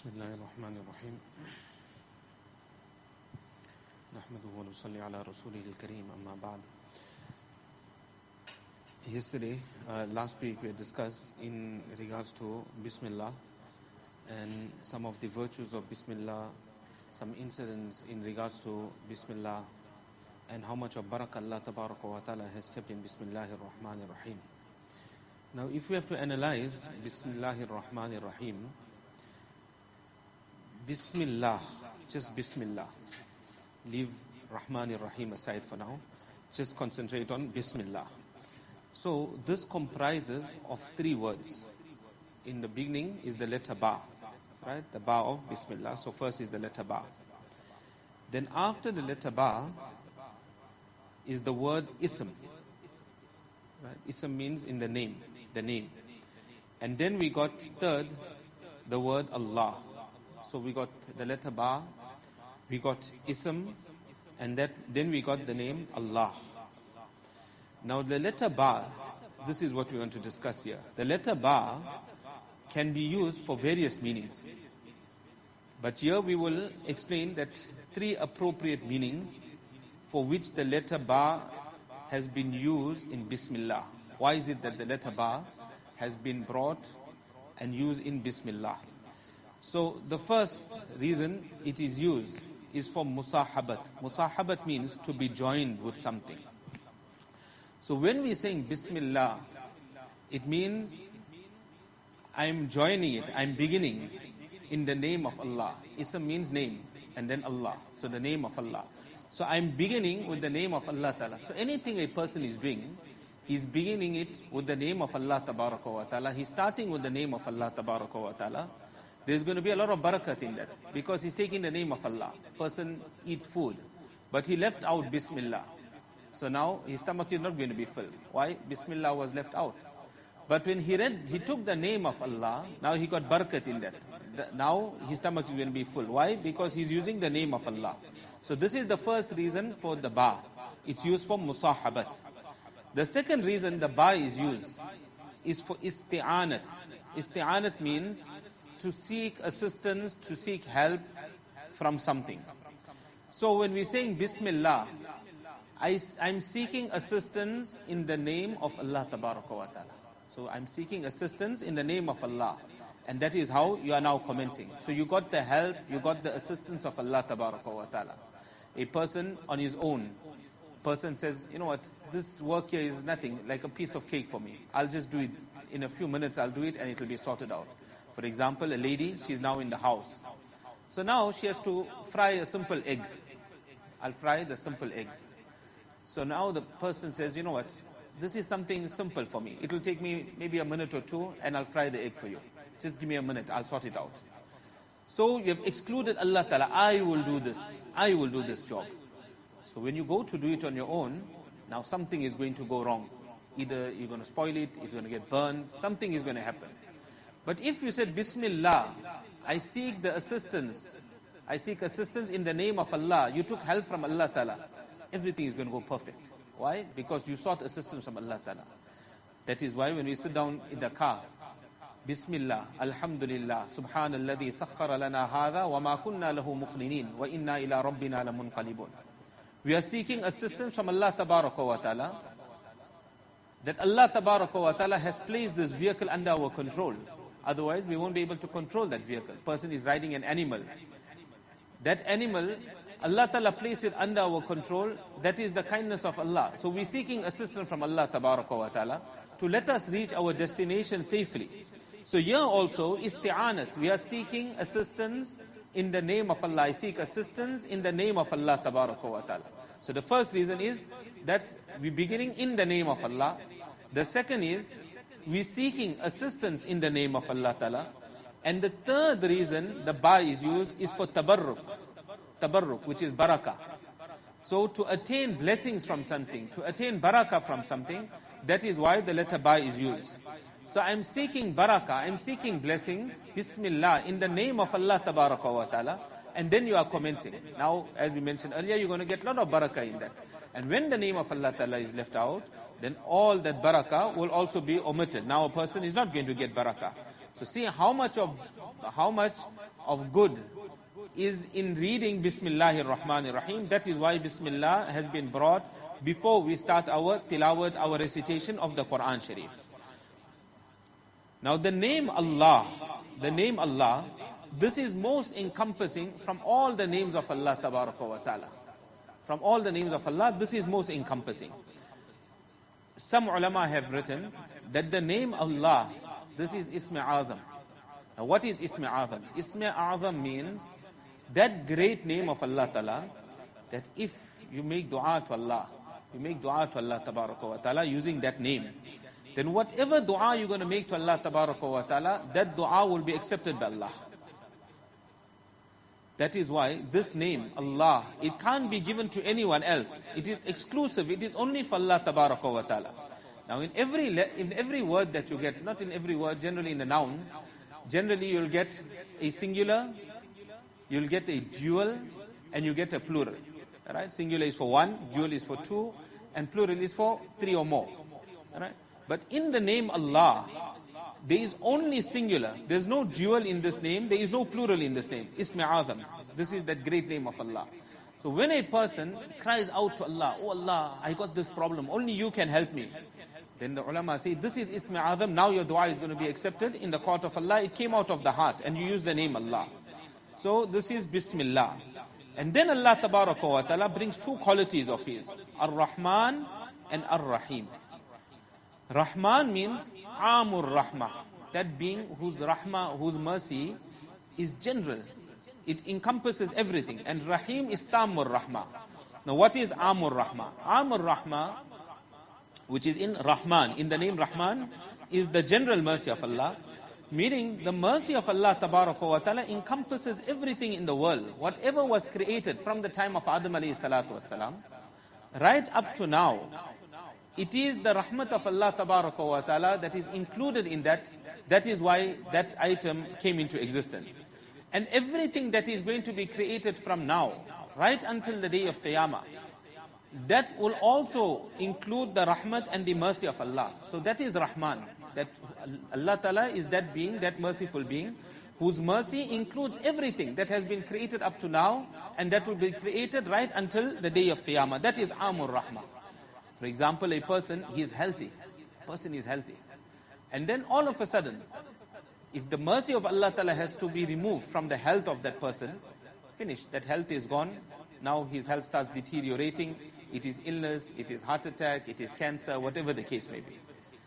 بسم الله الرحمن الرحيم نحمده ونصلي على رسوله الكريم أما بعد. Yesterday, last week we discussed in regards to Bismillah and some of the virtues of Bismillah, some incidents in regards to Bismillah and how much of barakah Allah Tabaraka wa Ta'ala has kept in Bismillahir Rahmanir Rahim. Now if we have to analyze Bismillahir Rahmanir Rahim, Bismillah, just Bismillah. Leave Rahmanir Rahim aside for now. Just concentrate on Bismillah. So this comprises of three words. In the beginning is the letter Ba, right? The Ba of Bismillah. So first is the letter Ba. Then after the letter Ba is the word Ism. Right? Ism means in the name. And then we got third, the word Allah. So we got the letter Ba, we got Ism, and then we got the name Allah. Now the letter Ba, this is what we want to discuss here. The letter Ba can be used for various meanings. But here we will explain that three appropriate meanings for which the letter Ba has been used in Bismillah. Why is it that the letter Ba has been brought and used in Bismillah? So the first reason it is used is for musahabat. Musahabat means to be joined with something. So when we saying Bismillah, it means I'm joining it, I'm beginning in the name of Allah. Ism means name and then Allah. So the name of Allah. So I'm beginning with the name of Allah Ta'ala. So anything a person is doing, he's beginning it with the name of Allah Tabaraka wa Ta'ala. He's starting with the name of Allah Tabaraka wa Ta'ala. There's going to be a lot of barakat in that because he's taking the name of Allah. Person eats food, but he left out Bismillah. So now his stomach is not going to be filled. Why? Bismillah was left out. But when he took the name of Allah, now he got barakat in that. Now his stomach is going to be full. Why? Because he's using the name of Allah. So this is the first reason for the Ba. It's used for musahabat. The second reason the Ba is used is for isti'anat. Isti'anat means to seek assistance, to seek help from something. So when we're saying Bismillah, I'm seeking assistance in the name of Allah Tabaraka wa Ta'ala. So I'm seeking assistance in the name of Allah. And that is how you are now commencing. So you got the help, you got the assistance of Allah Tabaraka wa Ta'ala. A person on his own, person says, you know what, this work here is nothing, like a piece of cake for me. I'll just do it in a few minutes, I'll do it and it will be sorted out. For example, a lady, she's now in the house. So now she has to fry a simple egg. I'll fry the simple egg. So now the person says, you know what, this is something simple for me. It will take me maybe a minute or two and I'll fry the egg for you. Just give me a minute, I'll sort it out. So you have excluded Allah Ta'ala, I will do this job. So when you go to do it on your own, now something is going to go wrong. Either you're going to spoil it, it's going to get burned, something is going to happen. But if you said Bismillah, I seek assistance in the name of Allah, you took help from Allah Ta'ala, everything is going to go perfect. Why? Because you sought assistance from Allah Ta'ala. That is why when we sit down in the car, Bismillah, Alhamdulillah, Subhanalladhi sakhara lana hadha wa ma kunna lahu muqrinin wa inna ila rabbina lamunqalibun. We are seeking assistance from Allah Tabaraka wa Ta'ala, that Allah Tabaraka wa Ta'ala has placed this vehicle under our control. Otherwise, we won't be able to control that vehicle. Person is riding an animal. That animal, Allah Ta'ala placed it under our control. That is the kindness of Allah. So we're seeking assistance from Allah Tabaraka wa Ta'ala to let us reach our destination safely. So here also, isti'anat. We are seeking assistance in the name of Allah. I seek assistance in the name of Allah Tabaraka wa Ta'ala. So the first reason is that we're beginning in the name of Allah. The second is, we're seeking assistance in the name of Allah Ta'ala. And the third reason the Ba is used is for tabarruk. Tabarruk, which is barakah. So to attain blessings from something, to attain barakah from something, that is why the letter Ba is used. So I'm seeking barakah, I'm seeking blessings, Bismillah, in the name of Allah Tabaraka wa Ta'ala. And then you are commencing. Now, as we mentioned earlier, you're going to get a lot of barakah in that. And when the name of Allah Ta'ala is left out, then all that barakah will also be omitted. Now a person is not going to get barakah. So see how much of good is in reading Bismillahir Rahmanir Rahim. That is why Bismillah has been brought before we start our tilawat, our recitation of the Quran Sharif. Now the name Allah, this is most encompassing from all the names of Allah Tabaraka wa Ta'ala. From all the names of Allah, this is most encompassing. Some ulama have written that the name Allah, this is Ism Azam. Now what is Ism Azam? Ism Azam means that great name of Allah Ta'ala, that if you make dua to Allah, Tabaraka wa Ta'ala using that name, then whatever dua you're going to make to Allah Tabaraka wa Ta'ala, that dua will be accepted by Allah. That is why this name, Allah, it can't be given to anyone else. It is exclusive. It is only for Allah Tabaraka wa Ta'ala. Now in every word that you get, not in every word, generally in the nouns, generally you'll get a singular, you'll get a dual, and you get a plural. Alright? Singular is for one, dual is for two, and plural is for three or more. Alright? But in the name Allah, there is only singular. There is no dual in this name. There is no plural in this name. Ism Azam. This is that great name of Allah. So when a person cries out to Allah, "Oh Allah, I got this problem. Only you can help me." Then the ulama say, this is Ism Azam. Now your dua is going to be accepted in the court of Allah. It came out of the heart and you use the name Allah. So this is Bismillah. And then Allah Tabaraka wa Ta'ala brings two qualities of His. Ar-Rahman and Ar-Rahim. Rahman means Amur Rahmah, that being whose Rahmah, whose mercy is general. It encompasses everything. And Rahim is Tamur Rahmah. Now what is Amur Rahmah? Amur Rahmah, which is in Rahman, in the name Rahman, is the general mercy of Allah. Meaning the mercy of Allah Tabaraka wa Ta'ala encompasses everything in the world. Whatever was created from the time of Adam alayhi salatu wasalam, right up to now, it is the rahmat of Allah Tabaraka wa Ta'ala that is included in that. That is why that item came into existence. And everything that is going to be created from now, right until the day of Qiyamah, that will also include the rahmat and the mercy of Allah. So that is Rahman. That Allah Ta'ala is that being, that merciful being, whose mercy includes everything that has been created up to now, and that will be created right until the day of Qiyamah. That is Amur Rahmah. For example, a person, he is healthy. Person is healthy. And then all of a sudden, if the mercy of Allah Ta'ala has to be removed from the health of that person, finished. That health is gone. Now his health starts deteriorating. It is illness, it is heart attack, it is cancer, whatever the case may be.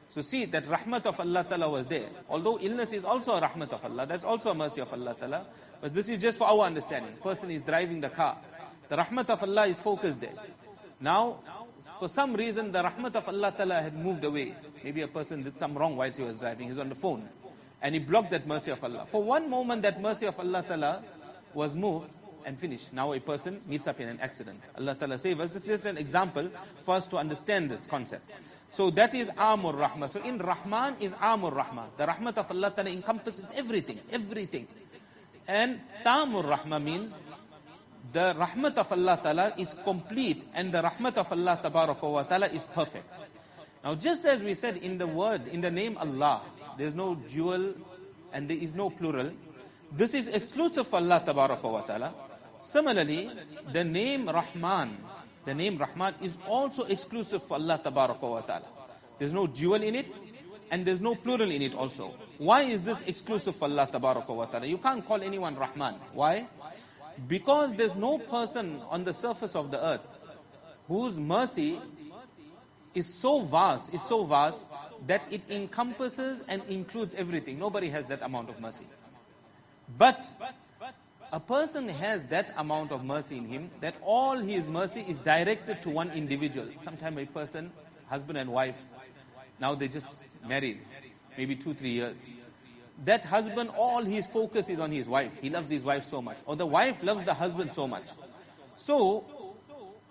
So see, that rahmat of Allah Ta'ala was there. Although illness is also a rahmat of Allah, that's also a mercy of Allah Ta'ala. But this is just for our understanding. Person is driving the car. The rahmat of Allah is focused there. Now, for some reason, the rahmat of Allah Ta'ala had moved away. Maybe a person did some wrong while he was driving. He's on the phone. And he blocked that mercy of Allah. For one moment, that mercy of Allah Ta'ala was moved and finished. Now a person meets up in an accident. Allah Ta'ala save us. This is just an example for us to understand this concept. So that is Amur Rahmah. So in Rahman is Amur Rahmah. The rahmat of Allah Ta'ala encompasses everything. Everything. And Tamur Rahmah means the rahmat of Allah Ta'ala is complete and the rahmat of Allah Tabaraka wa Ta'ala is perfect. Now just as we said in the word, in the name Allah, there is no dual and there is no plural. This is exclusive for Allah Tabaraka wa Ta'ala. Similarly, the name Rahman is also exclusive for Allah Tabaraka wa Ta'ala. There's no dual in it and there's no plural in it also. Why is this exclusive for Allah Tabaraka wa Ta'ala? You can't call anyone Rahman. Why? Because there's no person on the surface of the earth whose mercy is so vast that it encompasses and includes everything. Nobody has that amount of mercy. But a person has that amount of mercy in him, that all his mercy is directed to one individual. Sometimes a person, husband and wife, now they just married, maybe 2-3 years. That husband, all his focus is on his wife. He loves his wife so much. Or the wife loves the husband so much. So,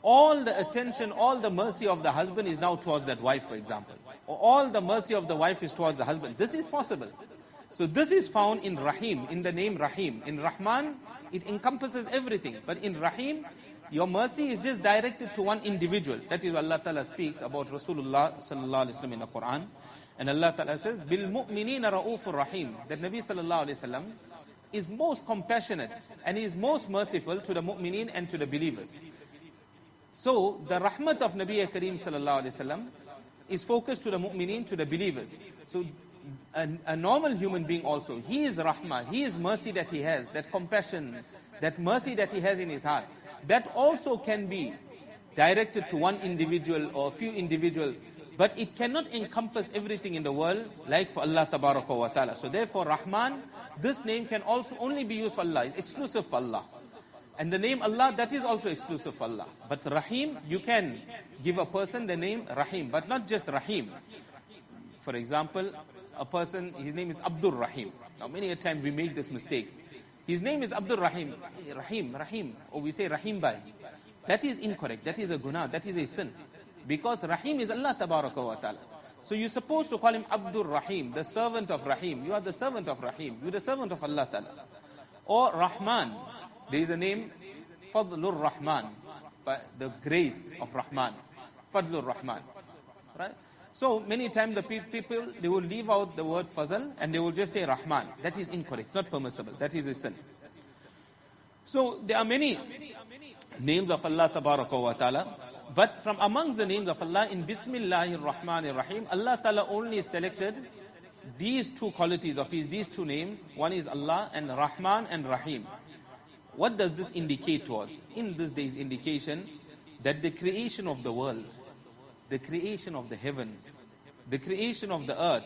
all the attention, all the mercy of the husband is now towards that wife, for example. Or all the mercy of the wife is towards the husband. This is possible. So this is found in Rahim, in the name Rahim. In Rahman, it encompasses everything. But in Rahim, your mercy is just directed to one individual. That is what Allah Ta'ala speaks about Rasulullah Sallallahu Alaihi Wasallam in the Quran. And Allah Ta'ala says, Bil mu'minina ra'ufur rahim. That Nabi sallallahu alayhi wasallam is most compassionate and is most merciful to the mu'mineen and to the believers. So the rahmat of Nabi Kareem sallallahu alayhi wasallam is focused to the mu'mineen, to the believers. So a normal human being also, he is rahmah, he is mercy that he has, that compassion, that mercy that he has in his heart. That also can be directed to one individual or a few individuals, but it cannot encompass everything in the world like for Allah Tabaraka wa Ta'ala. So therefore Rahman, this name can also only be used for Allah, it's exclusive for Allah. And the name Allah, that is also exclusive for Allah. But Rahim, you can give a person the name Rahim, but not just Rahim. For example, a person, his name is Abdul Rahim. Now many a time we make this mistake. His name is Abdul Rahim, Rahim, or we say Rahim Bhai. That is incorrect, that is a guna, that is a sin. Because Rahim is Allah Tabaraka wa Ta'ala. So you're supposed to call him Abdul Rahim, the servant of Rahim. You are the servant of Rahim, you're the servant of Allah Ta'ala. Or Rahman, there is a name, Fadlur Rahman, by the grace of Rahman, Fadlur Rahman. Right? So many times the people, they will leave out the word Fazl and they will just say Rahman. That is incorrect, not permissible. That is a sin. So there are many names of Allah Tabaraka wa Ta'ala. But from amongst the names of Allah, in Bismillahir Rahmanir Rahim, Allah Ta'ala only selected these two qualities of His, these two names. One is Allah and Rahman and Rahim. What does this indicate towards? In this there is indication that the creation of the world, the creation of the heavens, the creation of the earth,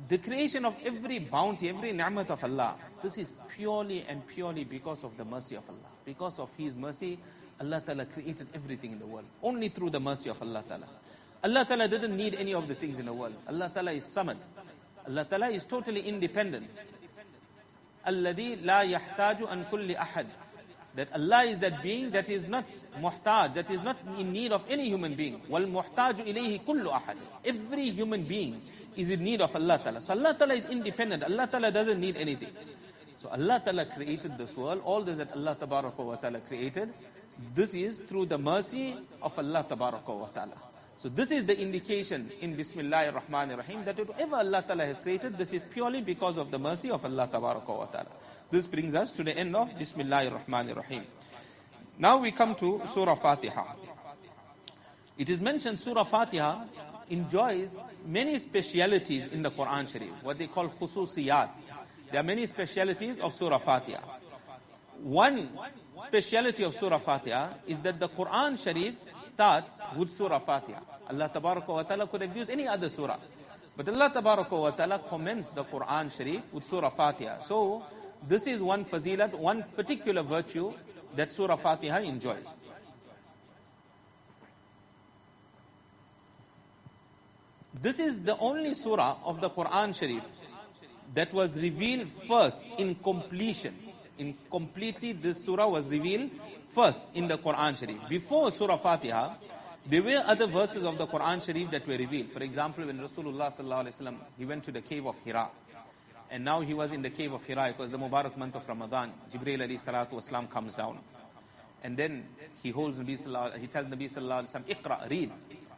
the creation of every bounty, every ni'mat of Allah, this is purely and purely because of the mercy of Allah. Because of His mercy, Allah Ta'ala created everything in the world. Only through the mercy of Allah Ta'ala. Allah Ta'ala didn't need any of the things in the world. Allah Ta'ala is Samad. Allah Ta'ala is totally independent. Alladhi la yahtaju an kulli ahad. That Allah is that being that is not muhtaj, that is not in need of any human being. Wal muhtaju ilayhi kullu ahad. Every human being is in need of Allah Ta'ala. So Allah Ta'ala is independent. Allah Ta'ala doesn't need anything. So Allah Ta'ala created this world. All this that Allah Tabaraka wa Ta'ala created, this is through the mercy of Allah Tabaraka wa Ta'ala. So this is the indication in Bismillahir Rahmanir Rahim that whatever Allah Ta'ala has created, this is purely because of the mercy of Allah Tabaraka wa Ta'ala. This brings us to the end of Bismillahir Rahmanir Rahim. Now we come to Surah Fatiha. It is mentioned Surah Fatiha enjoys many specialities in the Quran Sharif, what they call khususiyat. There are many specialities of Surah Fatiha. One speciality of Surah Fatiha is that the Quran Sharif starts with Surah Fatiha. Allah Tabaraka wa Ta'ala could have used any other surah, but Allah Tabaraka wa Ta'ala commenced the Quran Sharif with Surah Fatiha. So this is one fazilat, one particular virtue that Surah Fatiha enjoys. This is the only surah of the Quran Sharif that was revealed first in completion. In completely, this surah was revealed first in the Quran Sharif. Before Surah Fatiha, there were other verses of the Quran Sharif that were revealed. For example, when Rasulullah sallallahu alaihi wasallam, he went to the cave of Hira. And now he was in the cave of Hira. It was the Mubarak month of Ramadan. Jibreel alayhi salatu wasalam comes down. And then he holds Nabi sallallahu, he tells Nabi sallallahu alaihi wasallam, Iqra, read.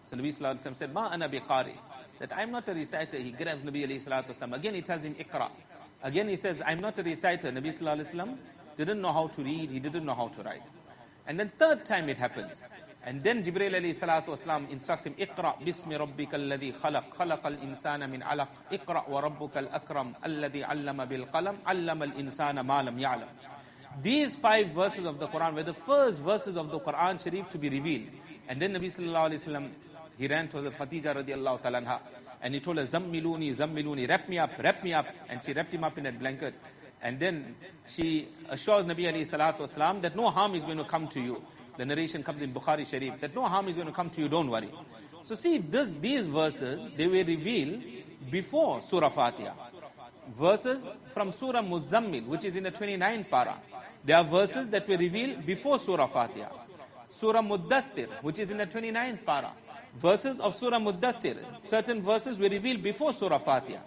So Nabi sallallahu alaihi wasallam said, Ma ana biqari. That I'm not a reciter. He grabs Nabi alayhi salatu wasalam. Again he tells him, Iqra. Again he says, I'm not a reciter. Nabi sallallahu alaihi wasallam didn't know how to read. He didn't know how to write. And then third time it happens. And then Jibreel alayhi salatu wasalam instructs him, Iqra bismi rabbika alladhi khalaq, khalaqal insana min alaq, Iqra wa rabbukal akram, alladhi allama bil qalam, allama al insana ma lam ya'lam. These 5 verses of the Quran were the first verses of the Quran Sharif to be revealed. And then Nabi sallallahu alayhi wasallam, he ran towards Khadija radiallahu ta'ala anha, and he told her, Zammiluni, Zammiluni, wrap me up. And she wrapped him up in that blanket. And then she assures Nabi alayhi salatu wasalam that no harm is going to come to you. The narration comes in Bukhari Sharif, that no harm is going to come to you, don't worry. So see, these verses, they were revealed before Surah Fatiha. Verses from Surah Muzammil, which is in the 29th para. There are verses that were revealed before Surah Fatiha. Surah Muddathir, which is in the 29th para. Verses of Surah Muddathir, certain verses were revealed before Surah Fatiha.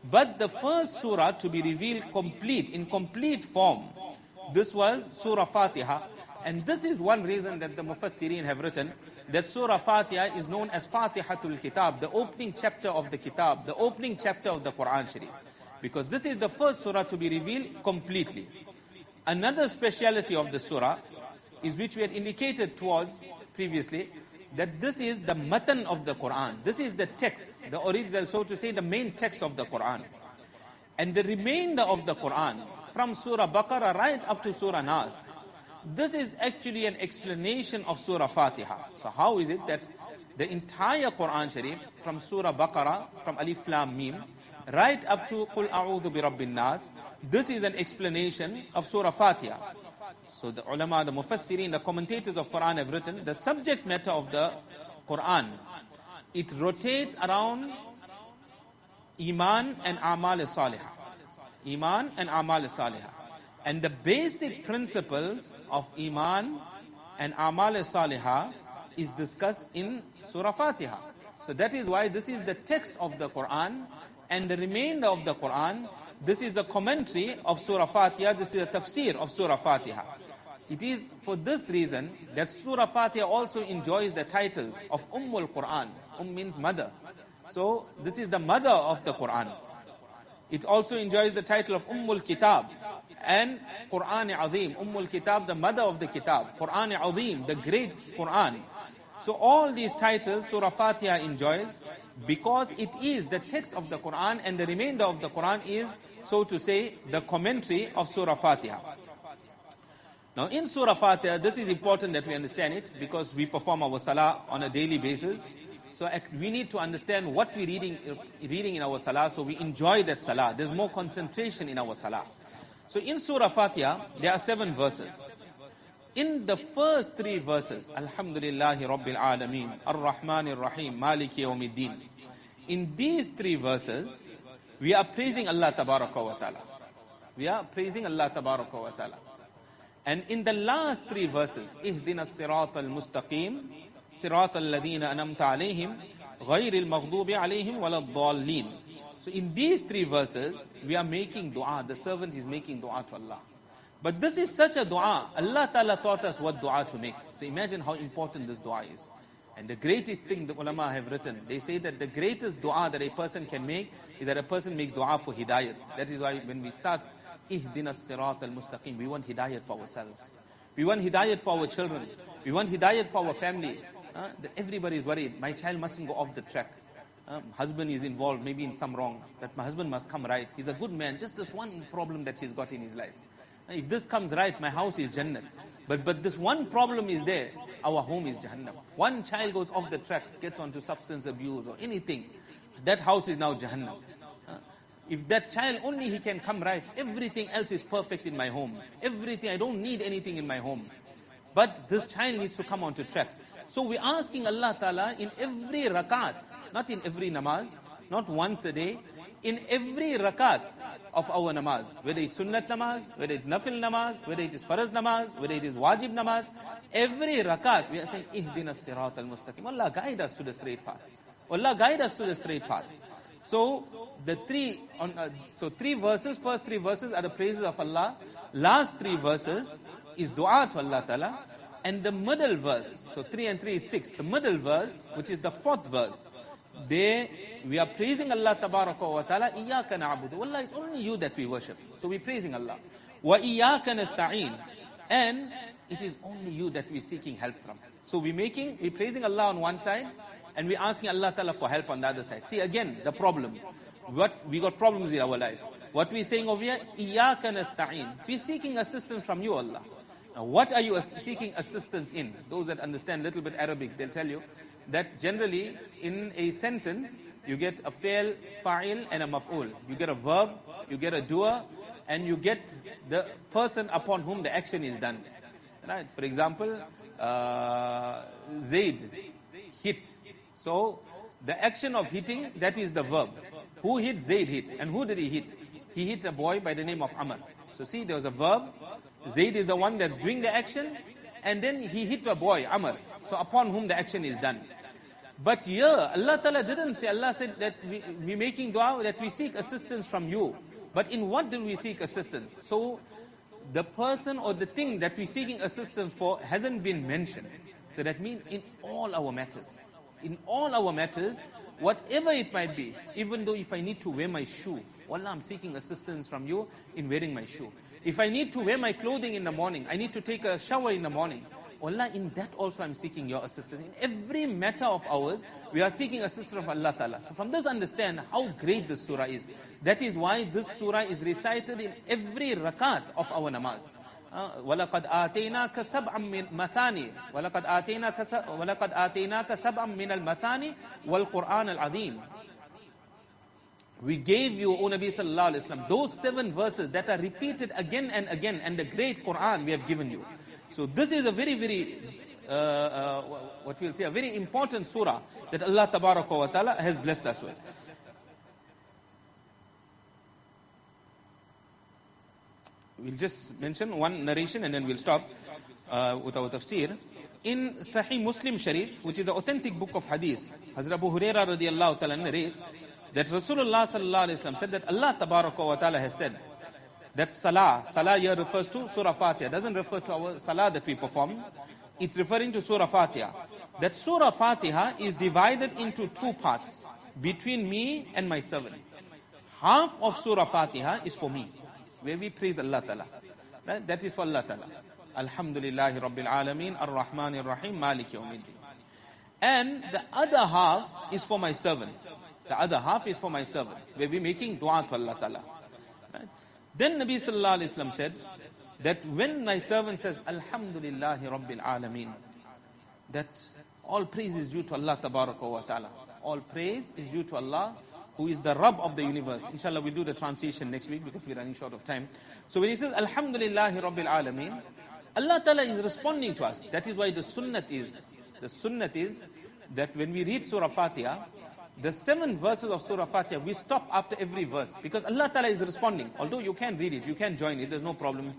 But the first surah to be revealed in complete form, this was Surah Fatiha. And this is one reason that the Mufassirin have written that Surah Fatiha is known as Fatihatul Kitab, the opening chapter of the Kitab, the opening chapter of the Quran Sharif. Because this is the first surah to be revealed completely. Another speciality of the surah is, which we had indicated towards previously, that this is the matan of the Quran. This is the text, the original, so to say, the main text of the Quran. And the remainder of the Quran, from Surah Baqarah right up to Surah Nas, this is actually an explanation of Surah Fatiha. So how is it that the entire Quran Sharif, from Surah Baqarah, from Alif Lam Mim, right up to Qul A'udhu bi Rabbin Nas, this is an explanation of Surah Fatiha. So the ulama, the mufassirin, the commentators of Quran have written, the subject matter of the Quran, it rotates around Iman and Amal Salihah. Iman and Amal Salihah. And the basic principles of Iman and Amal Salihah is discussed in Surah Fatiha. So that is why this is the text of the Quran, and the remainder of the Quran, this is the commentary of Surah Fatiha, this is the tafsir of Surah Fatiha. It is for this reason that Surah Fatiha also enjoys the titles of Ummul Quran. Means mother. So this is the mother of the Quran. It also enjoys the title of Ummul Kitab and Quran Azim. Ummul Kitab, the mother of the Kitab. Quran Azim, the great Quran. So all these titles Surah Fatiha enjoys because it is the text of the Quran, and the remainder of the Quran is, so to say, the commentary of Surah Fatiha. Now in Surah Fatiha, this is important that we understand it, because we perform our salah on a daily basis. So we need to understand what we're reading in our salah, so we enjoy that salah. There's more concentration in our salah. So in Surah Fatiha, there are 7 verses. In the first 3 verses, Alhamdulillahi Rabbil Alameen, Ar-Rahmanir Rahim, Maliki Yawmiddin. In these 3 verses, we are praising Allah Tabaraka wa Ta'ala. We are praising Allah Tabaraka wa Ta'ala. And in the last 3 verses, Ihdina Sirat al-Mustaqim, Sirat al-Ladina Anamta Alayhim, Ghayr al-Maghdubi Alayhim, Walad-Dallin. So in these 3 verses, we are making dua. The servant is making dua to Allah. But this is such a dua. Allah Ta'ala taught us what dua to make. So imagine how important this dua is. And the greatest thing the ulama have written, they say that the greatest dua that a person can make is that a person makes dua for hidayat. That is why when we start Ihdina Sirat al-Mustaqim, we want hidayat for ourselves. We want hidayat for our children. We want hidayat for our family. That everybody is worried. My child mustn't go off the track. Husband is involved, maybe in some wrong. That my husband must come right. He's a good man. Just this one problem that he's got in his life. If this comes right, my house is Jannat. But this one problem is there, our home is Jahannam. One child goes off the track, gets onto substance abuse or anything, that house is now Jahannam. If that child only he can come right, everything else is perfect in my home. Everything, I don't need anything in my home. But this child needs to come onto track. So we're asking Allah Ta'ala in every rakat, not in every namaz, not once a day, in every rakat of our namaz, whether it's sunnat namaz, whether it's nafil namaz, whether it is faraz namaz, whether it is wajib namaz, every rakat we are saying, Ihdina Sirat al-Mustaqim. Allah guide us to the straight path. Allah guide us to the straight path. So the 3 verses, first 3 verses are the praises of Allah. Last 3 verses is dua to Allah Ta'ala. And the middle verse, so 3 and 3 is 6. The middle verse, which is the 4th verse, there we are praising Allah Tabaraka wa Ta'ala. Iyaka na'budu. Wallah, it's only you that we worship. So we're praising Allah. Wa iyaka nasta'een. And it is only you that we're seeking help from. So we're praising Allah on one side, and we're asking Allah Ta'ala for help on the other side. See again, the problem. We got problems in our life. What we're saying over here, Iyaka nasta'een. We're seeking assistance from you, Allah. Now, what are you seeking assistance in? Those that understand a little bit Arabic, they'll tell you that generally in a sentence, you get a fail, fa'il, and a maf'ul. You get a verb, you get a doer, and you get the person upon whom the action is done. Right? For example, Zaid hit. So the action of hitting, that is the verb. Who hit? Zaid hit. And who did he hit? He hit a boy by the name of Amr. So see, there was a verb. Zaid is the one that's doing the action, and then he hit a boy, Amr. So upon whom the action is done. But here, Allah Ta'ala didn't say, Allah said that we're making dua, that we seek assistance from you. But in what do we seek assistance? So the person or the thing that we're seeking assistance for hasn't been mentioned. So that means in all our matters. In all our matters, whatever it might be, even though if I need to wear my shoe, Wallah, I'm seeking assistance from you in wearing my shoe. If I need to wear my clothing in the morning, I need to take a shower in the morning, Allah, in that also I'm seeking your assistance. In every matter of ours, we are seeking assistance from Allah Ta'ala. So from this, understand how great this surah is. That is why this surah is recited in every rakat of our namaz. وَلَقَدْ آتَيْنَاكَ سَبْعًا مِنَ الْمَثَانِي وَلَقَدْ آتَيْنَاكَ سَبْعًا مِنَ الْمَثَانِي وَالْقُرْآنَ الْعَظِيمِ. We gave you, O Nabi Sallallahu Alaihi Wasallam, those 7 verses that are repeated again and again, and the great Quran we have given you. So this is a very, very, what we'll say, a very important surah that Allah Tabaraka wa Ta'ala has blessed us with. We'll just mention one narration and then we'll stop with our tafsir. In Sahih Muslim Sharif, which is the authentic book of Hadith, Hazrat Abu Hurairah radiallahu ta'ala narrates that Rasulullah sallallahu alayhi wa sallam said that Allah Tabaraka wa Ta'ala has said that Salah here refers to Surah Fatiha. Doesn't refer to our Salah that we perform. It's referring to Surah Fatiha. That Surah Fatiha is divided into 2 parts between me and my servant. Half of Surah Fatiha is for me, where we praise Allah Ta'ala. Right? That is for Allah Ta'ala. Alhamdulillahi Rabbil Alameen, Ar-Rahmanir Rahim, Malik Yawmiddin. And the other half is for my servant. The other half is for my servant, where we're making dua to Allah Ta'ala. Right? Then Nabi Sallallahu Alaihi Wasallam said that when my servant says Alhamdulillahi Rabbil Alameen, that all praise is due to Allah Tabaraka wa Ta'ala. All praise is due to Allah, who is the Rabb of the universe. Inshallah, we'll do the translation next week because we're running short of time. So when he says Alhamdulillahi Rabbil Alameen, Allah Ta'ala is responding to us. That is why the sunnat is that when we read Surah Fatiha, the 7 verses of Surah Fatiha, we stop after every verse because Allah Ta'ala is responding. Although you can read it, you can join it, there's no problem.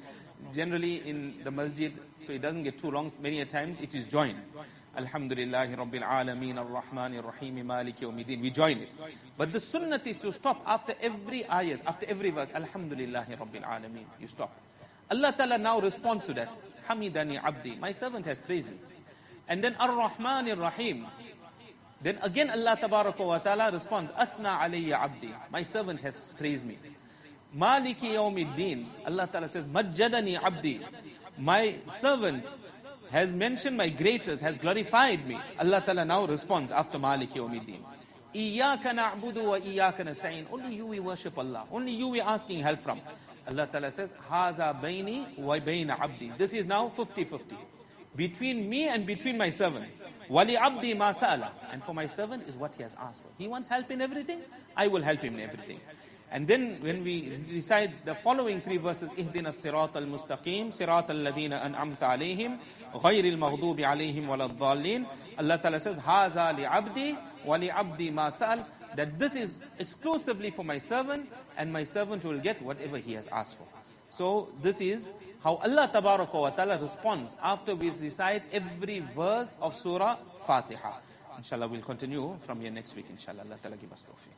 Generally in the masjid, so it doesn't get too long, many a times it is joined. Alhamdulillahi Rabbil Alameen, Ar-Rahmanir Rahim, Malik Yawmiddin. We join it. But the sunnah is to stop after every ayat, after every verse. Alhamdulillahi Rabbil Alameen. You stop. Allah Ta'ala now responds to that. Hamidani Abdi. My servant has praised me. And then Ar-Rahmanir Rahim. Then again Allah Tabaraka wa Ta'ala responds, Athna alayya abdi. My servant has praised me. Maliki yawmiddin. Allah Ta'ala says, Majjadani abdi. My servant has mentioned my greatness, has glorified me. Allah Ta'ala now responds after Maliki yawmiddin. Iyaka na'budu wa iyaka nasta'in. Only you we worship Allah. Only you we asking help from. Allah Ta'ala says, Haza baini wa baina abdi. This is now 50-50. Between me and between my servant. Wali abdi ma sa'ala. And for my servant is what he has asked for. He wants help in everything, I will help him in everything. And then when we recite the following 3 verses, Ihdina as-sirat al-mustaqim, sirat al-ladina an'amta alayhim, ghayri al-maghdubi alayhim wal-dhalin. Allah Ta'ala says, Haza li abdi wa li abdi ma sa'al. That this is exclusively for my servant, and my servant will get whatever he has asked for. So this is how Allah Tabaraka wa Ta'ala responds after we recite every verse of Surah Fatiha. Inshallah, we'll continue from here next week. Inshallah, Allah Ta'ala give us tawfiq.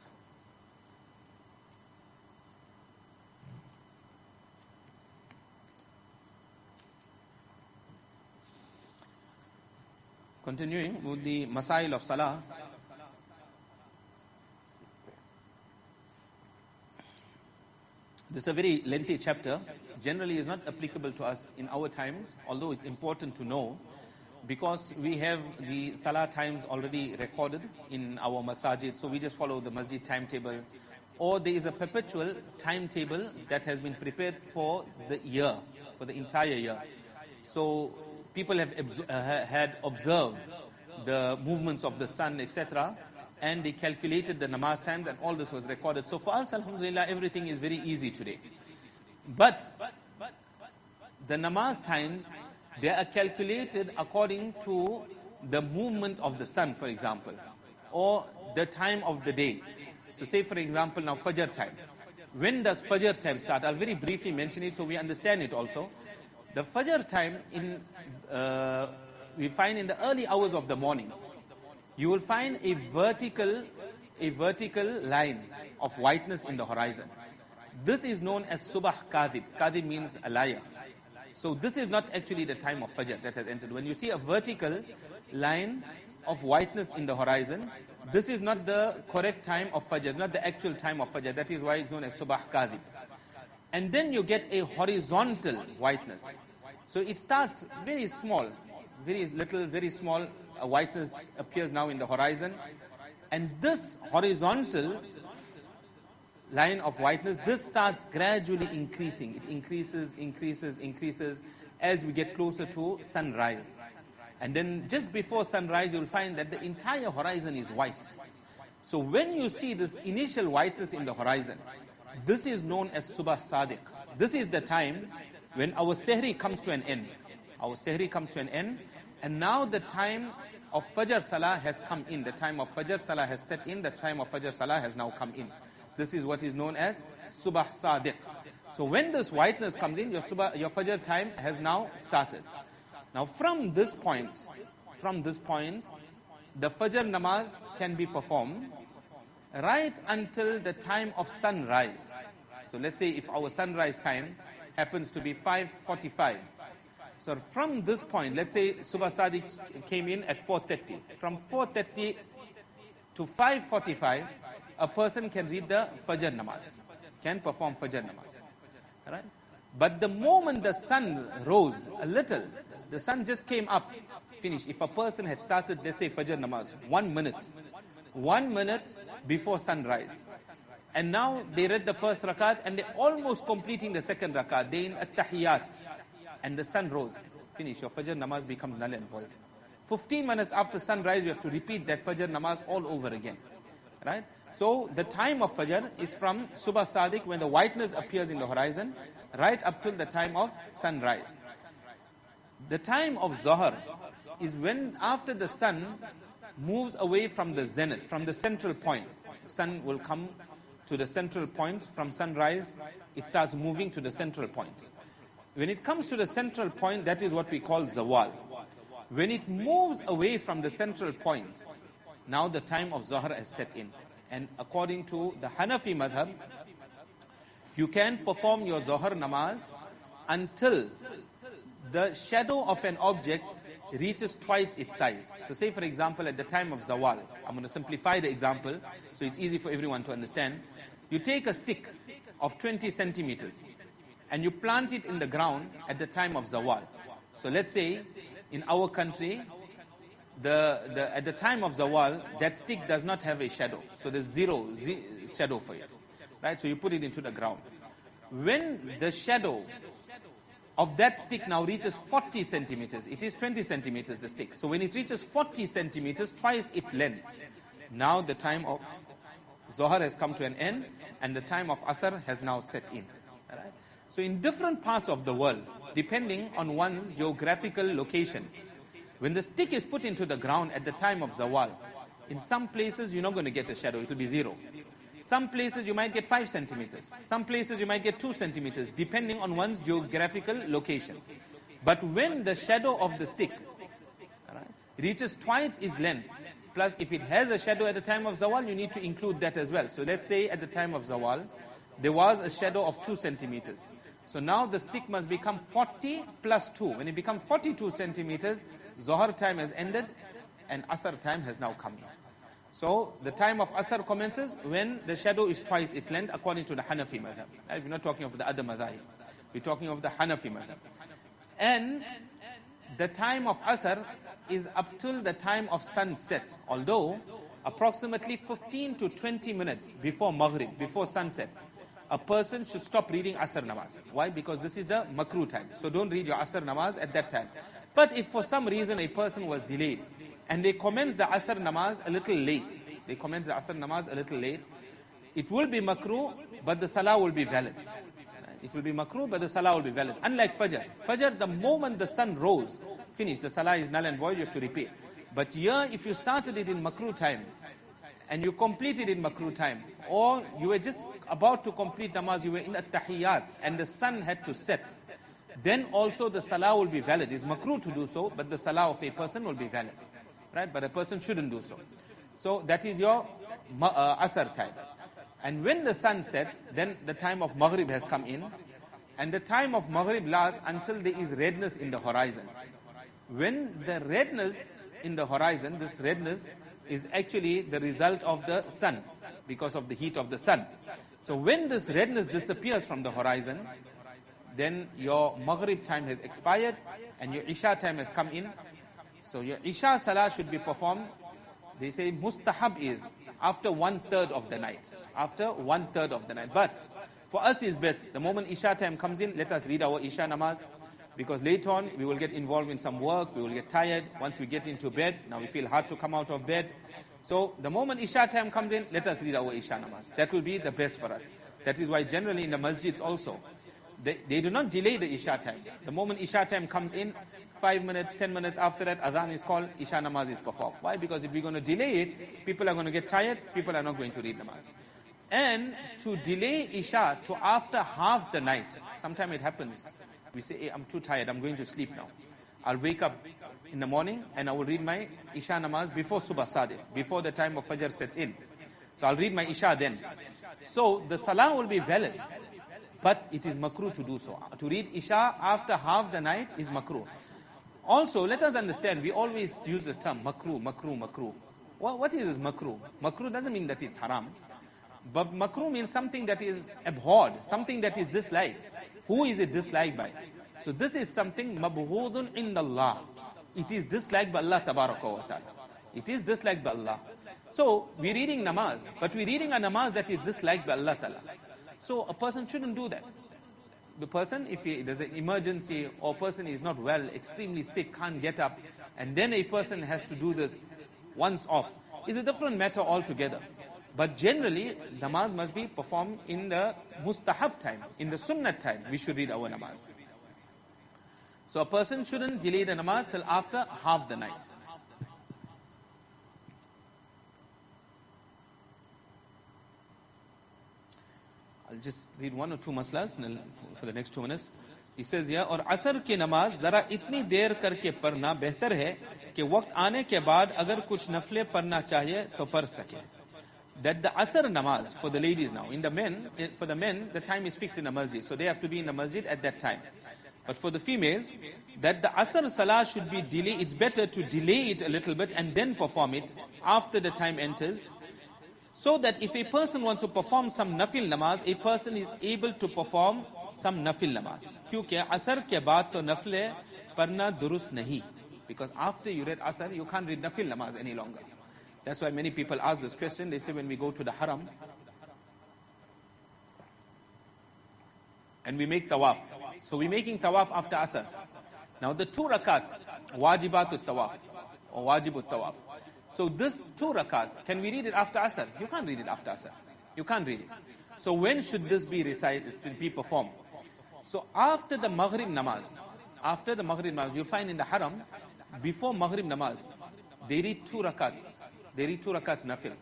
Continuing with the Masail of Salah. This is a very lengthy chapter. Generally is not applicable to us in our times, although it's important to know because we have the Salah times already recorded in our masajid, so we just follow the masjid timetable. Or there is a perpetual timetable that has been prepared for the year, for the entire year. So people have had observed the movements of the sun, etc., and they calculated the namaz times, and all this was recorded. So for us, alhamdulillah, everything is very easy today. But the namaz times, they are calculated according to the movement of the sun, for example, or the time of the day. So say, for example, now Fajr time. When does Fajr time start? I'll very briefly mention it so we understand it also. The Fajr time, we find in the early hours of the morning. You will find a vertical line of whiteness in the horizon. This is known as Subah Kadib. Kadib means a liar. So this is not actually the time of Fajr that has entered. When you see a vertical line of whiteness in the horizon, this is not the correct time of Fajr, not the actual time of Fajr. That is why it's known as Subah Kadhib. And then you get a horizontal whiteness. So it starts very small, very little, very small whiteness appears now in the horizon. And this horizontal line of whiteness, this starts gradually increasing. It increases as we get closer to sunrise. And then just before sunrise, you'll find that the entire horizon is white. So when you see this initial whiteness in the horizon, this is known as Subah Sadiq. This is the time when our Sehri comes to an end. Our Sehri comes to an end, and now the time of Fajr Salah has come in. The time of Fajr Salah has set in. The time of Fajr Salah has now come in. This is what is known as Subah Sadiq. So when this whiteness comes in, your Fajr time has now started. Now from this point, the Fajr namaz can be performed right until the time of sunrise. So let's say if our sunrise time happens to be 5:45. So from this point, let's say Subah Sadiq came in at 4:30. From 4:30 to 5:45, a person can read the Fajr namaz, can perform Fajr namaz. Right? But the moment the sun rose a little, the sun just came up, finished. If a person had started, let's say Fajr namaz, 1 minute before sunrise, and now they read the first rakat and they're almost completing the second rakat, they in at-tahiyyat, and the sun rose, finish, your Fajr namaz becomes null and void. 15 minutes after sunrise, you have to repeat that Fajr namaz all over again. Right? So the time of Fajr is from Subah Sadiq, when the whiteness appears in the horizon, right up till the time of sunrise. The time of Zohar is when after the sun moves away from the zenith, from the central point. Sun will come to the central point from sunrise, it starts moving to the central point. When it comes to the central point, that is what we call Zawal. When it moves away from the central point, now the time of Zohar has set in. And according to the Hanafi madhab, you can perform your Zohar namaz until the shadow of an object reaches twice its size. So say for example at the time of Zawal, I'm going to simplify the example so it's easy for everyone to understand. You take a stick of 20 centimeters and you plant it in the ground at the time of Zawal. So let's say in our country, at the time of Zawal, that stick does not have a shadow. So there's zero shadow for it. Right? So you put it into the ground. When the shadow of that stick now reaches 40 centimeters, it is 20 centimeters the stick. So when it reaches 40 centimeters, twice its length, now the time of Zohar has come to an end and the time of Asr has now set in. Right? So in different parts of the world, depending on one's geographical location, when the stick is put into the ground at the time of Zawal, in some places you're not going to get a shadow, it will be zero. Some places you might get 5 centimeters. Some places you might get 2 centimeters, depending on one's geographical location. But when the shadow of the stick reaches twice its length, plus if it has a shadow at the time of Zawal, you need to include that as well. So let's say at the time of Zawal, there was a shadow of 2 centimeters. So now the stick must become 40 plus 2. When it becomes 42 centimeters, Zohar time has ended and Asr time has now come in. So the time of Asr commences when the shadow is twice its length according to the Hanafi madhab. We're not talking of the other madhab. We're talking of the Hanafi madhab. And the time of Asr is up till the time of sunset. Although approximately 15 to 20 minutes before Maghrib, before sunset, a person should stop reading Asr namaz. Why? Because this is the makruh time. So don't read your Asr namaz at that time. But if for some reason a person was delayed and they commence the Asr namaz a little late, it will be makruh, but the salah will be valid. It will be makruh, but the salah will be valid. Unlike Fajr. Fajr, the moment the sun rose, finished, the salah is null and void, you have to repeat. But here, if you started it in makruh time, and you completed in makruh time, or you were just about to complete namaz, you were in at-tahiyyat, and the sun had to set, then also the salah will be valid. It's makruh to do so, but the salah of a person will be valid. Right? But a person shouldn't do so. So that is your Asr time. And when the sun sets, then the time of Maghrib has come in, And the time of Maghrib lasts until there is redness in the horizon. When the redness in the horizon, this redness is actually the result of the sun, because of the heat of the sun. So when this redness disappears from the horizon, then your Maghrib time has expired and your Isha time has come in. So your Isha Salah should be performed, they say mustahab is after 1/3 of the night. After 1/3 of the night. But for us is best, the moment Isha time comes in, let us read our Isha namaz. Because later on, we will get involved in some work, we will get tired. Once we get into bed, now we feel hard to come out of bed. So the moment Isha time comes in, let us read our Isha namaz. That will be the best for us. That is why generally in the masjids also, they do not delay the Isha time. The moment Isha time comes in, 5 minutes, 10 minutes after that, adhan is called, Isha namaz is performed. Why? Because if we're going to delay it, people are going to get tired, people are not going to read namaz. And to delay Isha to after half the night, sometimes it happens. We say, hey, I'm too tired, I'm going to sleep now. I'll wake up in the morning and I will read my Isha namaz before Subh Sadiq, before the time of Fajr sets in. So I'll read my Isha then. So the Salah will be valid, but it is makruh to do so. To read Isha after half the night is makruh. Also, let us understand, we always use this term, makruh, makruh, makruh. What is this makruh? Makruh doesn't mean that it's haram. But makruh means something that is abhorred, something that is disliked. Who is it disliked by? So this is something mabghudun indallah. It is disliked by Allah tabaraka wa ta'ala. It is disliked by Allah. So we're reading namaz, but we're reading a namaz that is disliked by Allah ta'ala. So a person shouldn't do that. The person, if there's an emergency or a person is not well, extremely sick, can't get up, and then a person has to do this once off, is a different matter altogether. But generally, namaz must be performed in the mustahab time, in the sunnat time, we should read our namaz. So a person shouldn't delay the namaz till after half the night. I'll just read one or two maslas for the next 2 minutes. He says here, और असर की नमाज जरा इतनी देर करके पढ़ना बेहतर है कि वक्त आने के बाद अगर कुछ नफले पढ़ना चाहिए तो पढ़ सके. That the asr namaz for the ladies now, for the men, the time is fixed in the masjid, so they have to be in the masjid at that time. But for the females, that the asr salah should be delayed. It's better to delay it a little bit and then perform it after the time enters, so that if a person wants to perform some nafil namaz, a person is able to perform some nafil namaz. Kyunki asr ke baad to nafle parna durust nahi. Because after you read asr, you can't read nafil namaz any longer. That's why many people ask this question. They say when we go to the haram and we make tawaf. So we're making tawaf after asr. Now the 2 rakats, wajibatut tawaf or wajibut tawaf. So this 2 rakats, can we read it after asr? You can't read it after asr. You can't read it. So when should this be recited, should be performed? So after the maghrib namaz, you'll find in the haram, before maghrib namaz, they read 2 rakats. They read 2 rakats nafil.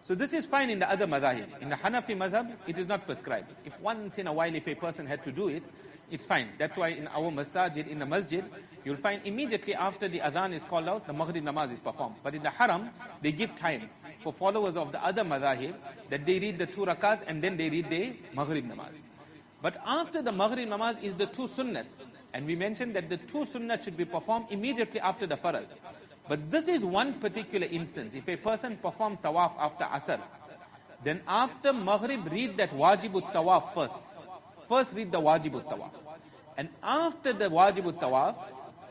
So this is fine in the other madhahib. In the Hanafi mazhab, it is not prescribed. If once in a while, if a person had to do it, it's fine. That's why in our masajid, in the masjid, you'll find immediately after the adhan is called out, the maghrib namaz is performed. But in the haram, they give time for followers of the other madhahib that they read the 2 rakats and then they read the maghrib namaz. But after the maghrib namaz is the 2 sunnat. And we mentioned that the 2 sunnat should be performed immediately after the faraz. But this is one particular instance. If a person performs tawaf after asr, then after maghrib read that wajibut tawaf first. First read the wajibut tawaf. And after the wajibut tawaf,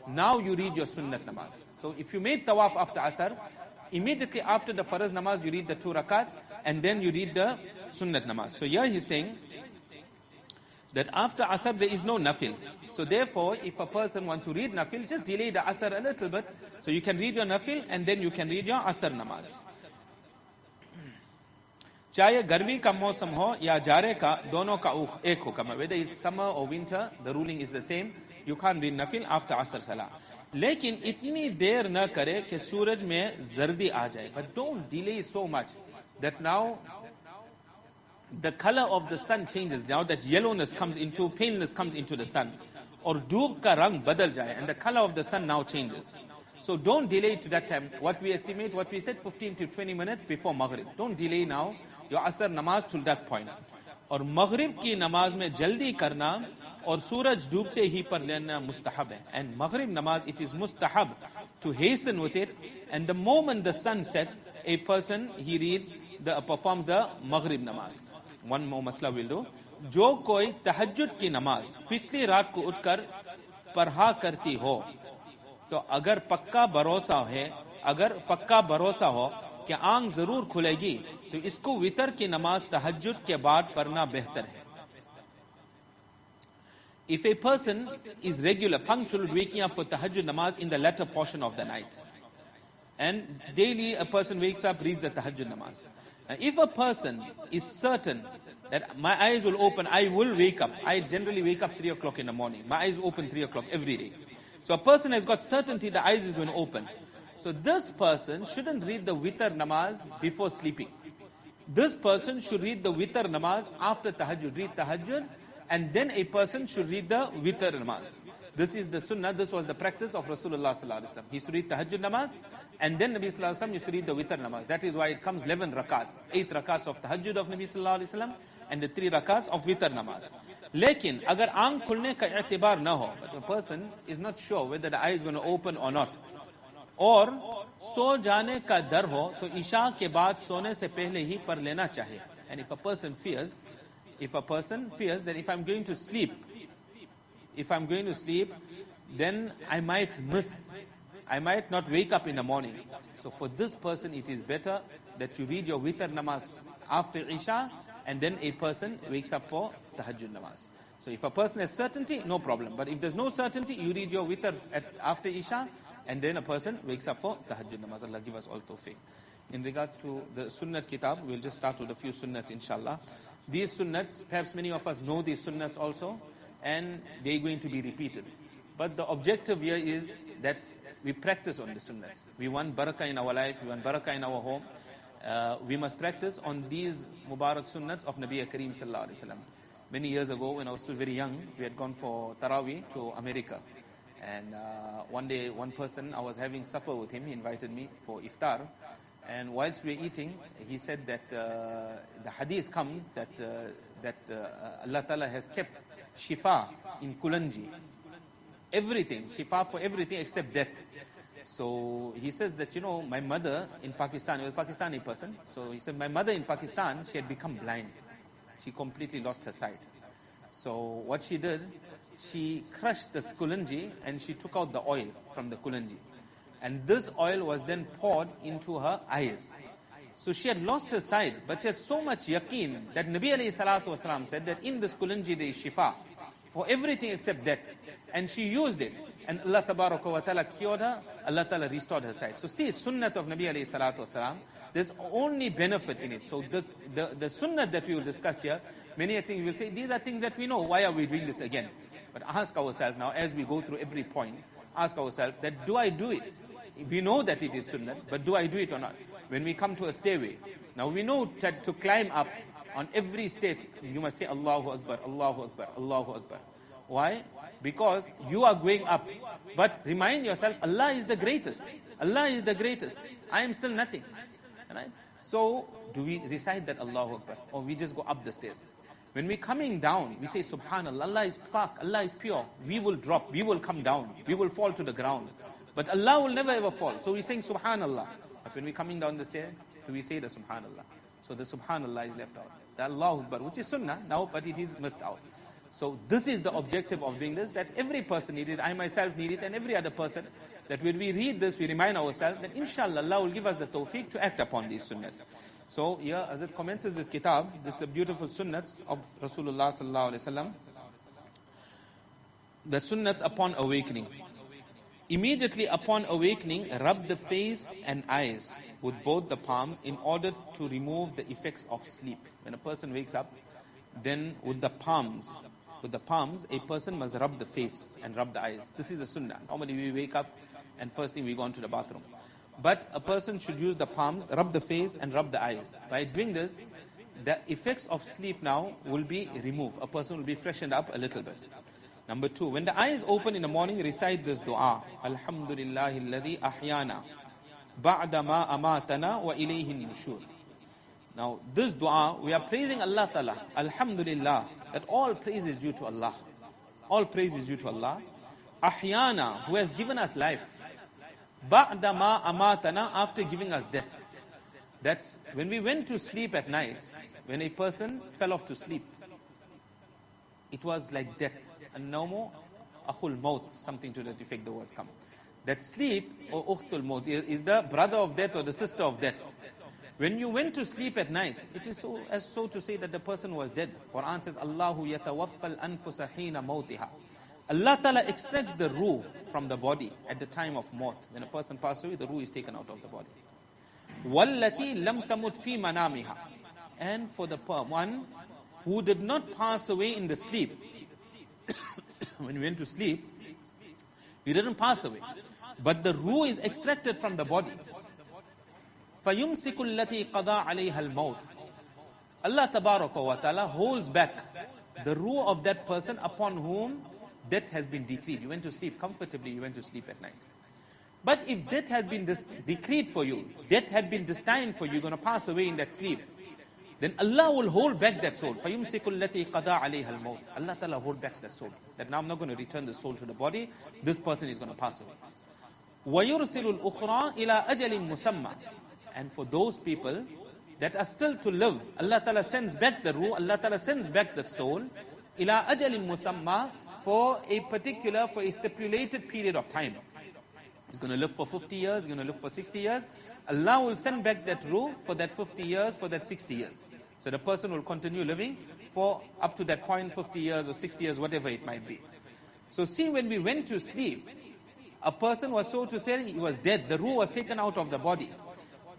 now you read your sunnat namaz. So if you made tawaf after asr, immediately after the faraz namaz you read the 2 rakats and then you read the sunnat namaz. So here he's saying that after asr there is no nafil. So therefore, if a person wants to read nafil, just delay the asr a little bit. So you can read your nafil and then you can read your asr namaz. चाहे गर्मी का मौसम हो या जाड़े का, दोनों का एक हुक्म है. Whether it's summer or winter, the ruling is the same. You can't read nafil after asr salah. लेकिन इतनी देर न करे कि सूरज में जर्दी आ जाए. But don't delay so much that now the color of the sun changes. Now that yellowness comes into, paleness comes into the sun. Or doob ka rang badal jaye, and the color of the sun now changes. So don't delay to that time. What we estimate, what we said, 15 to 20 minutes before maghrib. Don't delay now your asr namaz till that point. और maghrib की नमाज में जल्दी करना और सूरज डूबते ही पर लेना मुस्तहब है. And Maghrib namaz, it is mustahab to hasten with it. And the moment the sun sets, a person, he performs the Maghrib namaz. One more masla will do. जो कोई तहज्जुद की नमाज पिछली रात को उठकर पढ़ा करती हो, तो अगर पक्का भरोसा हो कि आंख जरूर खुलेगी, तो इसको वितर की नमाज तहज्जुद के बाद पढ़ना बेहतर है. If a person is regular, punctual, waking up for tahajjud namaz in the latter portion of the night, and daily a person wakes up, reads the tahajjud namaz. Now, if a person is certain that my eyes will open, I will wake up. I generally wake up 3 o'clock in the morning. My eyes open 3 o'clock every day. So a person has got certainty the eyes is going to open. So this person shouldn't read the witr namaz before sleeping. This person should read the witr namaz after tahajjud. Read tahajjud, and then a person should read the witr namaz. This is the sunnah. This was the practice of Rasulullah sallallahu alaihi wasallam. He used to read tahajjud namaz, and then Nabi sallallahu alaihi wasallam used to read the witr namaz. That is why it comes 11 rakats, 8 rakats of tahajjud of Nabi sallallahu alaihi wasallam, and the 3 rakats of witr namaz. Lekin, agar aankh khulne ka i'tibar na ho, but a person is not sure whether the eye is going to open or not, और सो जाने का डर हो, तो ईशा के बाद सोने से पहले ही पढ़ लेना चाहिए. And if a person fears that if I'm going to sleep, then I might not wake up in the morning. So for this person, it is better that you read your witr namaz after Isha, and then a person wakes up for tahajjud namaz. So if a person has certainty, no problem. But if there's no certainty, you read your witr after Isha, and then a person wakes up for tahajjud namaz. Allah give us all tawfiq. In regards to the sunnat kitab, we'll just start with a few sunnats, inshallah. These sunnats, perhaps many of us know these sunnats also, and they're going to be repeated. But the objective here is that we practice on the sunnats. We want barakah in our life, we want barakah in our home. We must practice on these Mubarak sunnats of Nabi Kareem sallallahu alaihi wasallam. Many years ago, when I was still very young, we had gone for Taraweeh to America. And one day, one person, I was having supper with him, he invited me for iftar. And whilst we were eating, he said that the hadith comes that Allah Ta'ala has kept shifa in Kulanji. Everything, shifa for everything except death. So he says that, my mother in Pakistan, he was a Pakistani person. So he said, my mother in Pakistan, she had become blind. She completely lost her sight. So what she did, she crushed the kulanji and she took out the oil from the kulanji. And this oil was then poured into her eyes. So she had lost her sight, but she had so much yaqeen that Nabi alayhi salatu wasalam said that in this kulanji there is shifa for everything except death. And she used it. And Allah tabaraka wa ta'ala cured her, Allah ta'ala restored her sight. So see, sunnat of Nabi alayhi salatu wasalam, there's only benefit in it. So the sunnat that we will discuss here, many things we will say, these are things that we know, why are we doing this again? But ask ourselves now, as we go through every point, ask ourselves that do I do it? We know that it is sunnah, but do I do it or not? When we come to a stairway, now we know that to climb up on every stage, you must say Allahu Akbar, Allahu Akbar, Allahu Akbar. Why? Because you are going up. But remind yourself, Allah is the greatest. Allah is the greatest. I am still nothing. Right? So, do we recite that Allahu Akbar? Or we just go up the stairs? When we're coming down, we say Subhanallah, Allah is pak, Allah is pure. We will drop, we will come down, we will fall to the ground. But Allah will never ever fall. So we're saying Subhanallah. But when we're coming down the stair, do we say the Subhanallah? So the Subhanallah is left out. The Allahu Akbar, which is sunnah now, but it is missed out. So this is the objective of doing this, that every person needs it, I myself need it, and every other person, that when we read this, we remind ourselves that inshallah Allah will give us the tawfiq to act upon these sunnats. So here, as it commences this kitab, this is beautiful sunnats of Rasulullah sallallahu alaihi wasallam. The sunnats upon awakening. Immediately upon awakening, rub the face and eyes with both the palms in order to remove the effects of sleep. When a person wakes up, then with the palms, a person must rub the face and rub the eyes. This is the sunnah. Normally we wake up and first thing we go into the bathroom. But a person should use the palms, rub the face and rub the eyes. By doing this, the effects of sleep now will be removed. A person will be freshened up a little bit. Number 2, when the eyes open in the morning, recite this dua. Alhamdulillahi alladhi ahyana ba'da ma amatana wa ilayhi nushur. Now this dua, we are praising Allah Ta'ala. Alhamdulillah, that all praise is due to Allah. All praise is due to Allah. Ahyana, who has given us life. Ba'da ma amatana, after giving us death. That when we went to sleep at night, when a person fell off to sleep, it was like death. And no more, ahul maut, something to that effect the words come. That sleep, or ukhtul maut, is the brother of death or the sister of death. When you went to sleep at night, it is so to say that the person was dead. Quran says, Allahu yatawaffal anfusa hina mautiha. Allah Ta'ala extracts the ruh from the body at the time of maut. When a person passes away, the ruh is taken out of the body. Wallati lam tamut fi manamiha. And for the one who did not pass away in the sleep. When we went to sleep, he didn't pass away. But the ruh is extracted from the body. فَيُمْسِكُ الَّتِي قَضَى عَلَيْهَا الْمَوْتِ. Allah Tabaraka wa Ta'ala holds back the ruh of that person upon whom death has been decreed. You went to sleep comfortably, you went to sleep at night. But if death had been decreed for you, death had been destined for you, you're going to pass away in that sleep, then Allah will hold back that soul. فَيُمْسِكُ الَّتِي قَضَى عَلَيْهَا الْمَوْتِ. Allah Ta'ala hold back that soul. That now I'm not going to return the soul to the body, this person is going to pass away. وَيُرْسِلُ الْأُخْرَى إِلَىٰ أَجَلٍ مُسَمَّى. And for those people that are still to live, Allah Ta'ala sends back the ruh, Allah Ta'ala sends back the soul, إِلَىٰ أَجَلٍ مُسَمَّى, for a stipulated period of time. He's going to live for 50 years, he's going to live for 60 years. Allah will send back that ruh for that 50 years, for that 60 years. So the person will continue living for up to that point, 50 years or 60 years, whatever it might be. So see, when we went to sleep, a person was, so to say, he was dead. The ruh was taken out of the body.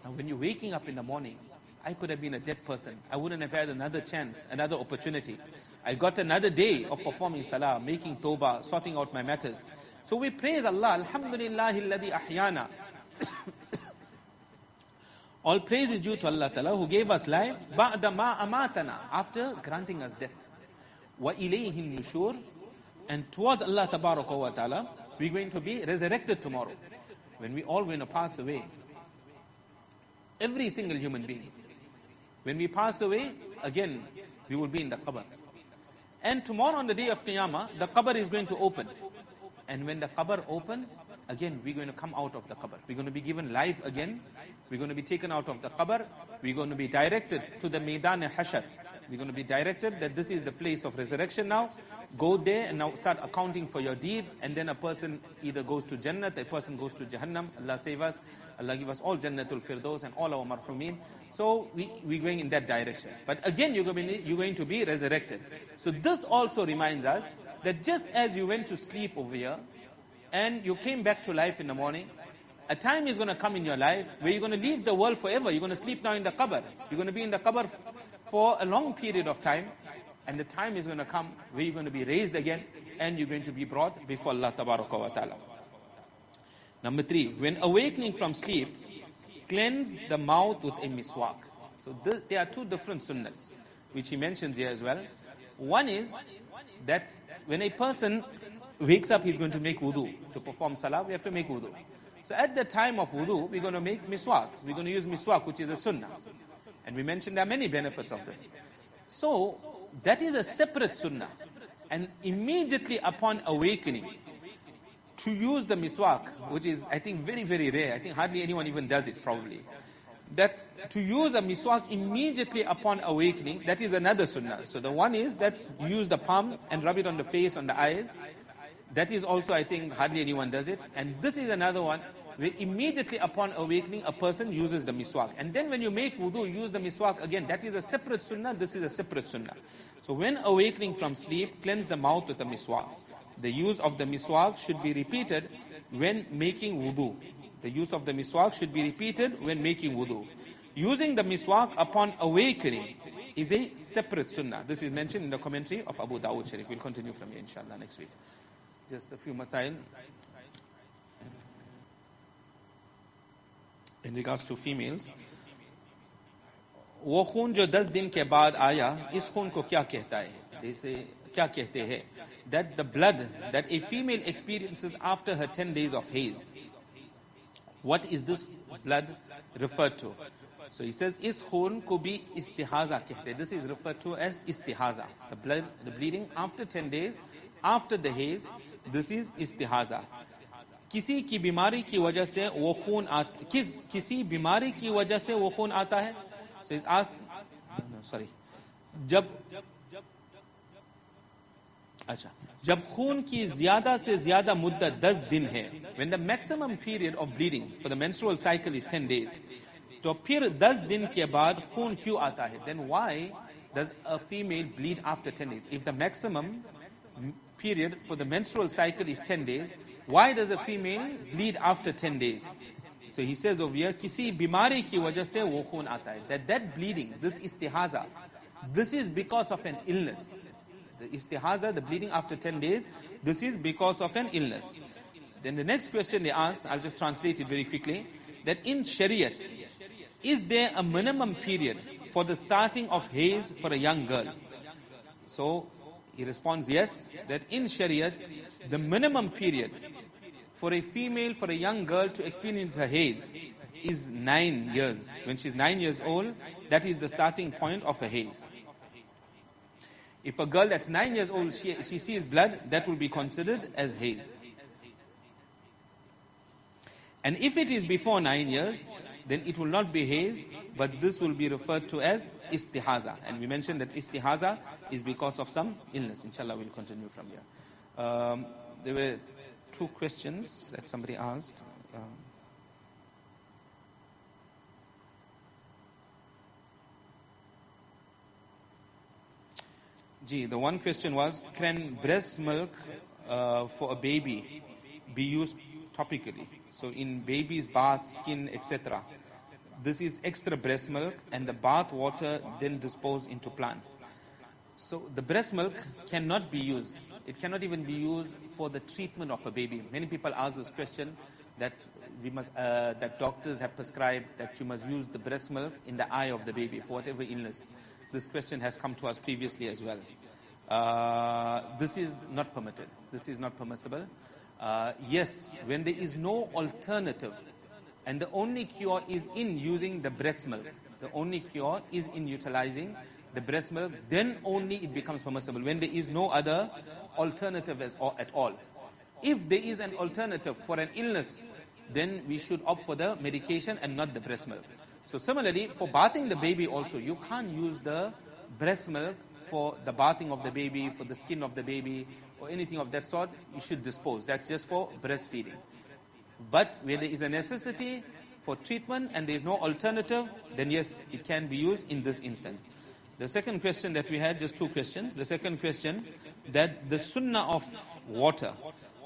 Now when you're waking up in the morning, I could have been a dead person. I wouldn't have had another chance, another opportunity. I got another day of performing salah, making tawbah, sorting out my matters. So we praise Allah. Alhamdulillahi alladhi ahyana. All praise is due to Allah Ta'ala who gave us life. Ba'da ma amatana, after granting us death. Wa ilayhi nushur. And towards Allah Tabaraka wa Ta'ala, we're going to be resurrected tomorrow. When we all going to pass away. Every single human being. When we pass away, again, we will be in the qabr. And tomorrow on the day of Qiyamah, the qabr is going to open. And when the qabr opens, again, we're going to come out of the qabr. We're going to be given life again. We're going to be taken out of the qabr. We're going to be directed to the Maidan Hashar. We're going to be directed that this is the place of resurrection now. Go there and now start accounting for your deeds. And then a person either goes to Jannat, a person goes to Jahannam. Allah save us. Allah give us all Jannatul Firdaus and all our marhumeen. So we're going in that direction. But again, you're going to be resurrected. So this also reminds us that just as you went to sleep over here and you came back to life in the morning, a time is going to come in your life where you're going to leave the world forever. You're going to sleep now in the qabr. You're going to be in the qabr for a long period of time. And the time is going to come where you're going to be raised again and you're going to be brought before Allah Tabaraka wa Ta'ala. Number 3, when awakening from sleep, cleanse the mouth with a miswak. So there are 2 different sunnahs, which he mentions here as well. One is that when a person wakes up, he's going to make wudu. To perform salah, we have to make wudu. So at the time of wudu, we're going to make miswak. We're going to use miswak, which is a sunnah. And we mentioned there are many benefits of this. So that is a separate sunnah. And immediately upon awakening, to use the miswak, which is, I think, very, very rare. I think hardly anyone even does it, probably. That to use a miswak immediately upon awakening, that is another sunnah. So the one is that you use the palm and rub it on the face, on the eyes. That is also, I think, hardly anyone does it. And this is another one where immediately upon awakening, a person uses the miswak. And then when you make wudu, use the miswak again. That is a separate sunnah, this is a separate sunnah. So when awakening from sleep, cleanse the mouth with the miswak. The use of the miswak should be repeated when making wudu. The use of the miswak should be repeated when making wudu. Using the miswak upon awakening is a separate sunnah. This is mentioned in the commentary of Abu Dawud Sharif. We'll continue from here, inshallah, next week. Just a few masail. In regards to females, वो खून जो 10 दिन के बाद आया, इस खून को क्या कहता है? They say, क्या कहते हैं? That the blood that a female experiences after her 10 days of haze. What is this blood referred to? So he says, इस खून को भी इस्तिहाजा कहते हैं. This is referred to as istihaza. The blood, the bleeding after 10 days. after the haze, this is istihaza. किसी की बीमारी की वजह से वो खून किसी बीमारी की वजह से वो खून आता है. So it's asked, sorry, जब खून की ज्यादा से ज्यादा मुद्दत 10 दिन है, when the maximum period of bleeding for the menstrual cycle is 10 days, तो फिर 10 दिन के बाद खून क्यों आता है? Then why does a female bleed after 10 days? If the maximum period for the menstrual cycle is 10 days, why does a female bleed after 10 days? So he says over here, किसी बीमारी की वजह से वो खून आता है. That bleeding, this istihaza, this is because of an illness. The istihaza, the bleeding after 10 days, this is because of an illness. Then the next question they ask, I'll just translate it very quickly, that in Shariat, is there a minimum period for the starting of haze for a young girl? So he responds, yes, that in Shariat, the minimum period for a female, for a young girl to experience her haze is 9 years. When she's 9 years old, that is the starting point of a haze. If a girl that's 9 years old, she sees blood, that will be considered as haze. And if it is before 9 years, then it will not be haze, but this will be referred to as istihaza. And we mentioned that istihaza is because of some illness. Inshallah, we'll continue from here. There were 2 questions that somebody asked. The one question was, can breast milk for a baby be used topically? So in baby's bath, skin, etc. This is extra breast milk, and the bath water then disposed into plants. So the breast milk cannot be used. It cannot even be used for the treatment of a baby. Many people ask this question, that that doctors have prescribed that you must use the breast milk in the eye of the baby for whatever illness. This question has come to us previously as well. This is not permitted. This is not permissible. Yes, when there is no alternative, and the only cure is in using the breast milk, the only cure is in utilizing the breast milk, then only it becomes permissible, when there is no other alternative at all. If there is an alternative for an illness, then we should opt for the medication and not the breast milk. So similarly, for bathing the baby also, you can't use the breast milk for the bathing of the baby, for the skin of the baby, or anything of that sort. You should dispose. That's just for breastfeeding. But where there is a necessity for treatment and there is no alternative, then yes, it can be used in this instant. The second question that we had, just 2 questions. The second question, that the sunnah of water,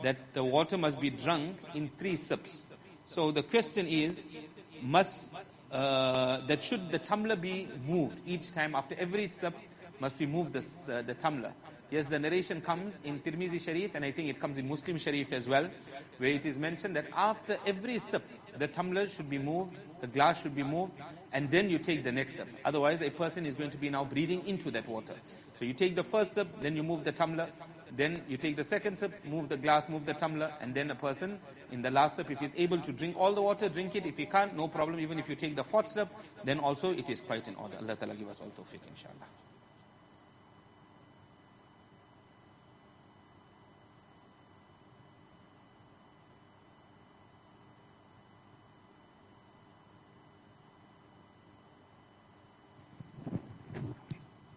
that the water must be drunk in 3 sips. So the question is, that should the tumbler be moved each time after every sip? Must we move the tumbler? Yes, the narration comes in Tirmizi Sharif, and I think it comes in Muslim Sharif as well, where it is mentioned that after every sip, the tumbler should be moved, the glass should be moved, and then you take the next sip. Otherwise, a person is going to be now breathing into that water. So you take the first sip, then you move the tumbler, then you take the second sip, move the glass, move the tumbler, and then a person in the last sip, if he's able to drink all the water, drink it. If he can't, no problem. Even if you take the 4th sip, then also it is quite in order. Allah Ta'ala give us all tawfiq, inshallah.